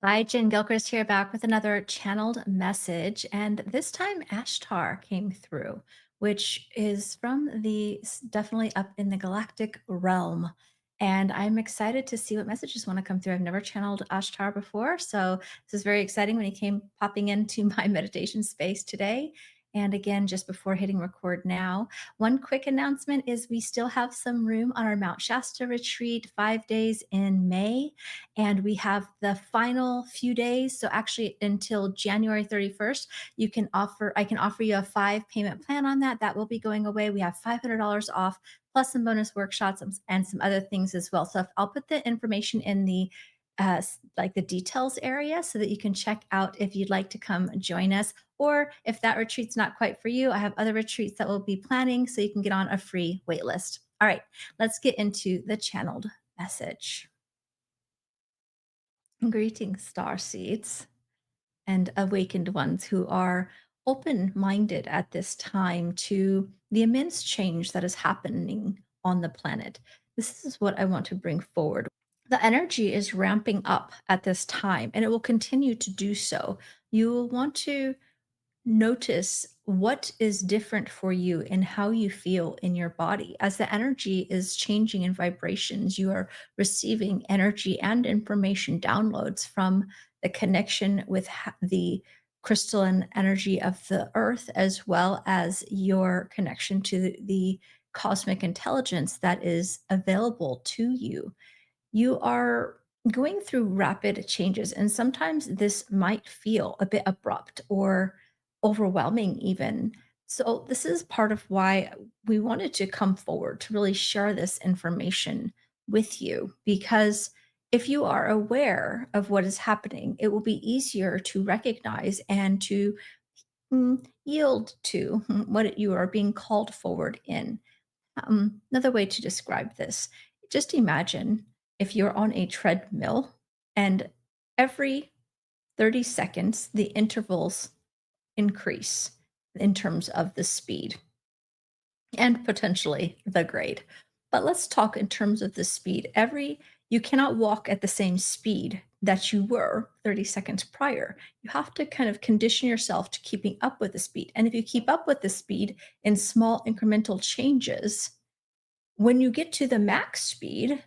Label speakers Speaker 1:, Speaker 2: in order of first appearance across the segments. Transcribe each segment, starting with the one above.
Speaker 1: Hi, Jen Gilchrist here, back with another channeled message. And this time, Ashtar came through, which is from definitely up in the galactic realm. And I'm excited to see what messages want to come through. I've never channeled Ashtar before. So this is very exciting when he came popping into my meditation space today. And again, just before hitting record now, one quick announcement is we still have some room on our Mount Shasta retreat, 5 days in May. And we have the final few days. So actually until January 31st, I can offer you a 5 payment plan on that. That will be going away. We have $500 off plus some bonus workshops and some other things as well. So I'll put the information in the like the details area so that you can check out if you'd like to come join us, or if that retreat's not quite for you, I have other retreats that we'll be planning so you can get on a free wait list. All right, let's get into the channeled message. Greetings, star seeds and awakened ones who are open minded at this time to the immense change that is happening on the planet. This is what I want to bring forward. The energy is ramping up at this time, and it will continue to do so. You will want to notice what is different for you and how you feel in your body. As the energy is changing in vibrations, you are receiving energy and information downloads from the connection with the crystalline energy of the earth, as well as your connection to the cosmic intelligence that is available to you. You are going through rapid changes, and sometimes this might feel a bit abrupt or overwhelming, even. So, this is part of why we wanted to come forward to really share this information with you. Because if you are aware of what is happening, it will be easier to recognize and to yield to what you are being called forward in. Another way to describe this, just imagine if you're on a treadmill and every 30 seconds, the intervals increase in terms of the speed and potentially the grade. But let's talk in terms of the speed. You cannot walk at the same speed that you were 30 seconds prior. You have to kind of condition yourself to keeping up with the speed. And if you keep up with the speed in small incremental changes, when you get to the max speed,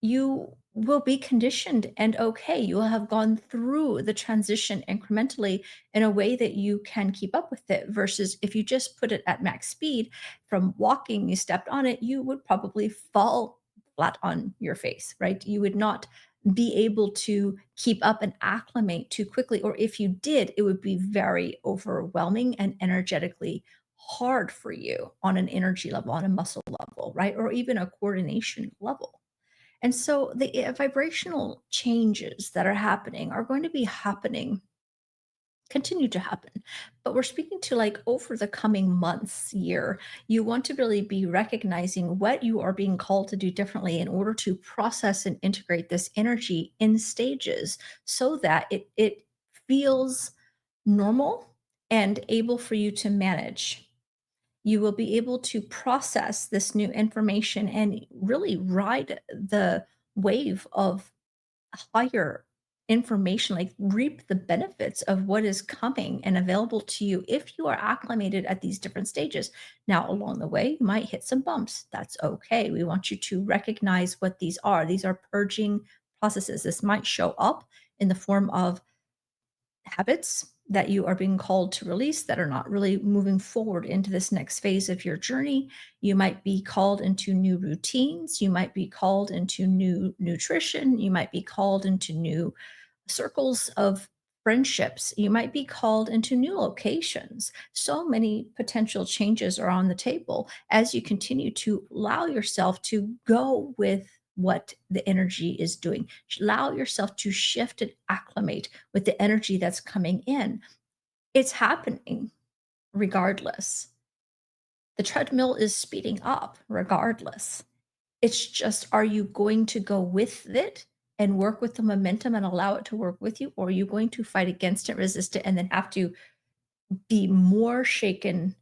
Speaker 1: you will be conditioned and okay. You will have gone through the transition incrementally in a way that you can keep up with it. Versus if you just put it at max speed from walking, you stepped on it, you would probably fall flat on your face, right? You would not be able to keep up and acclimate too quickly. Or if you did, it would be very overwhelming and energetically hard for you on an energy level, on a muscle level, right? Or even a coordination level. And so the vibrational changes that are happening are going to be happening, continue to happen. But we're speaking to like over the coming months, year, you want to really be recognizing what you are being called to do differently in order to process and integrate this energy in stages so that it feels normal and able for you to manage. You will be able to process this new information and really ride the wave of higher information, like reap the benefits of what is coming and available to you if you are acclimated at these different stages. Now, along the way, you might hit some bumps. That's okay. We want you to recognize what these are. These are purging processes. This might show up in the form of habits that you are being called to release that are not really moving forward into this next phase of your journey. You might be called into new routines. You might be called into new nutrition. You might be called into new circles of friendships. You might be called into new locations. So many potential changes are on the table as you continue to allow yourself to go with what the energy is doing. Allow yourself to shift and acclimate with the energy that's coming in. It's happening regardless. The treadmill is speeding up regardless. It's just, are you going to go with it and work with the momentum and allow it to work with you? Or are you going to fight against it, resist it, and then have to be more shaken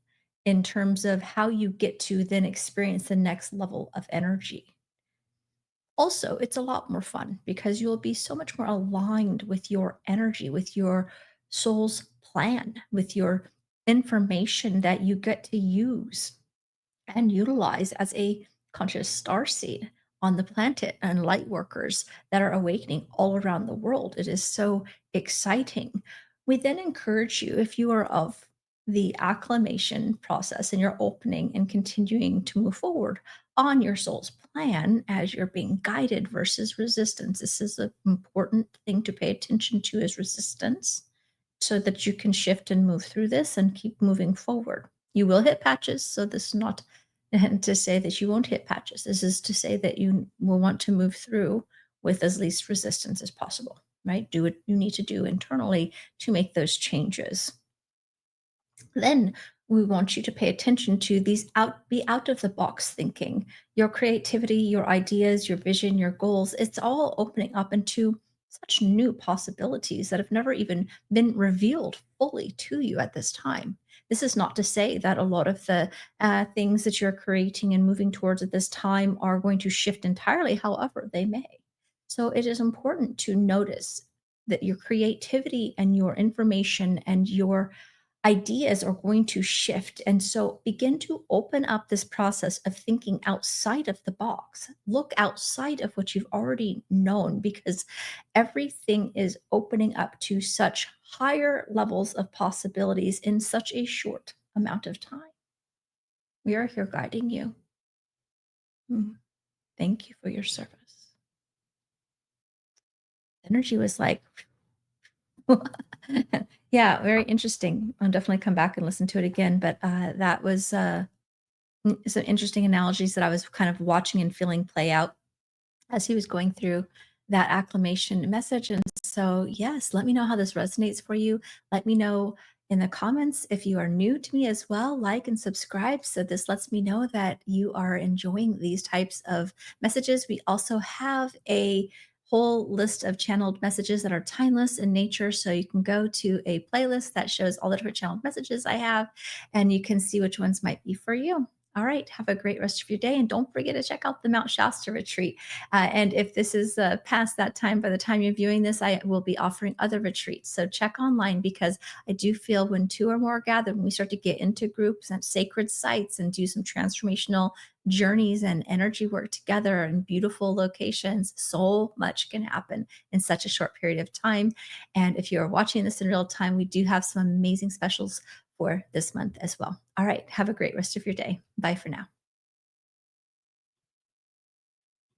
Speaker 1: in terms of how you get to then experience the next level of energy? Also, it's a lot more fun because you'll be so much more aligned with your energy, with your soul's plan, with your information that you get to use and utilize as a conscious star seed on the planet and light workers that are awakening all around the world. It is so exciting. We then encourage you, if you are of the acclimation process and you're opening and continuing to move forward on your soul's plan as you're being guided versus resistance. This is an important thing to pay attention to is resistance so that you can shift and move through this and keep moving forward. You will hit patches, so this is not and to say that you won't hit patches. This is to say that you will want to move through with as least resistance as possible, right? Do what you need to do internally to make those changes. Then we want you to pay attention to these be out of the box thinking. Your creativity, your ideas, your vision, your goals, it's all opening up into such new possibilities that have never even been revealed fully to you at this time. This is not to say that a lot of the things that you're creating and moving towards at this time are going to shift entirely, however, they may. So it is important to notice that your creativity and your information and your ideas are going to shift. And so begin to open up this process of thinking outside of the box. Look outside of what you've already known because everything is opening up to such higher levels of possibilities in such a short amount of time. We are here guiding you. Mm, Thank you for your service. Energy was like, yeah, very interesting. I'll definitely come back and listen to it again. But that was some interesting analogies that I was kind of watching and feeling play out as he was going through that acclamation message. And so, yes, let me know how this resonates for you. Let me know in the comments if you are new to me as well. Like and subscribe. So, this lets me know that you are enjoying these types of messages. We also have a whole list of channeled messages that are timeless in nature. So, you can go to a playlist that shows all the different channeled messages I have, and you can see which ones might be for you. All right, have a great rest of your day. And don't forget to check out the Mount Shasta retreat. And if this is past that time, by the time you're viewing this, I will be offering other retreats. So check online because I do feel when two or more gather, when we start to get into groups and sacred sites and do some transformational journeys and energy work together in beautiful locations, so much can happen in such a short period of time. And if you're watching this in real time, we do have some amazing specials for this month as well. All right, have a great rest of your day. Bye for now.